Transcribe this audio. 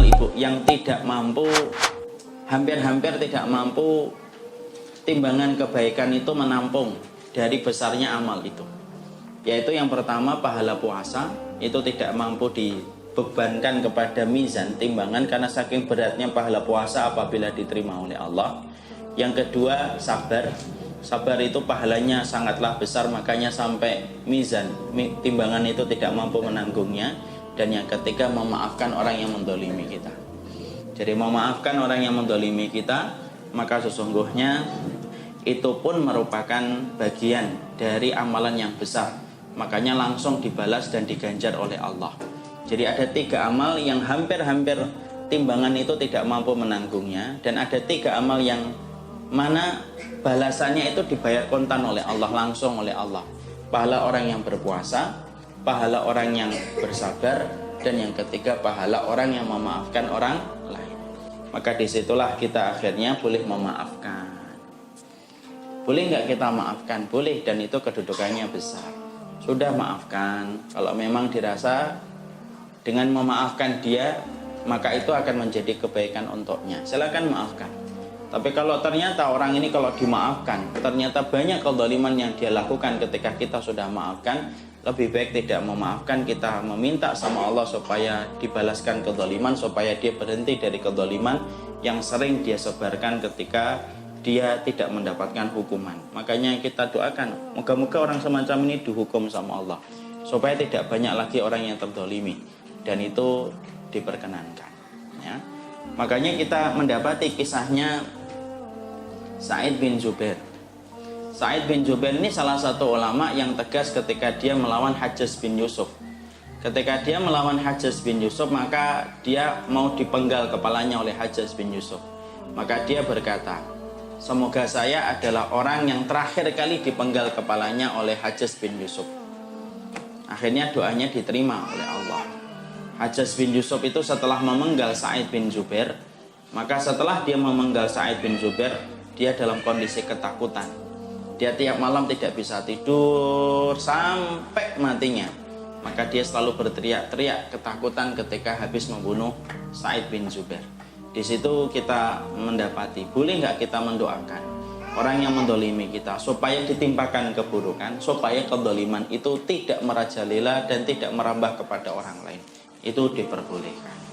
amal ibu yang tidak mampu, hampir-hampir tidak mampu timbangan kebaikan itu menampung dari besarnya amal itu. Yaitu yang pertama, pahala puasa itu tidak mampu dibebankan kepada mizan timbangan karena saking beratnya pahala puasa apabila diterima oleh Allah. Yang kedua, sabar. Sabar itu pahalanya sangatlah besar, makanya sampai mizan timbangan itu tidak mampu menanggungnya. Dan yang ketiga, memaafkan orang yang mendolimi kita. Jadi memaafkan orang yang mendolimi kita, maka sesungguhnya itu pun merupakan bagian dari amalan yang besar. Makanya langsung dibalas dan diganjar oleh Allah. Jadi ada 3 amal yang hampir-hampir timbangan itu tidak mampu menanggungnya. Dan ada 3 amal yang mana balasannya itu dibayar kontan oleh Allah, langsung oleh Allah. Pahala orang yang berpuasa, pahala orang yang bersabar, dan yang ketiga pahala orang yang memaafkan orang lain. Maka disitulah kita akhirnya boleh memaafkan. Boleh nggak kita maafkan? Boleh, dan itu kedudukannya besar. Sudah maafkan. Kalau memang dirasa dengan memaafkan dia, maka itu akan menjadi kebaikan untuknya. Silakan maafkan. Tapi kalau ternyata orang ini kalau dimaafkan, ternyata banyak kezaliman yang dia lakukan ketika kita sudah maafkan, lebih baik tidak memaafkan, kita meminta sama Allah supaya dibalaskan kezaliman, supaya dia berhenti dari kezaliman yang sering dia sebarkan ketika dia tidak mendapatkan hukuman. Makanya kita doakan, moga-moga orang semacam ini dihukum sama Allah, supaya tidak banyak lagi orang yang terzalimi, dan itu diperkenankan. Ya. Makanya kita mendapati kisahnya Sa'id bin Jubair. Sa'id bin Jubair ini salah satu ulama yang tegas ketika dia melawan Hajjaj bin Yusuf. Ketika dia melawan Hajjaj bin Yusuf, maka dia mau dipenggal kepalanya oleh Hajjaj bin Yusuf. Maka dia berkata, semoga saya adalah orang yang terakhir kali dipenggal kepalanya oleh Hajjaj bin Yusuf. Akhirnya doanya diterima oleh Allah. Hajjaj bin Yusuf itu setelah memenggal Sa'id bin Jubair, maka setelah dia memenggal Sa'id bin Jubair, dia dalam kondisi ketakutan. Dia tiap malam tidak bisa tidur sampai matinya. Maka dia selalu berteriak-teriak ketakutan ketika habis membunuh Sa'id bin Jubair. Di situ kita mendapati, boleh nggak kita mendoakan orang yang mendolimi kita supaya ditimpakan keburukan, supaya kedoliman itu tidak merajalela dan tidak merambah kepada orang lain. Itu diperbolehkan.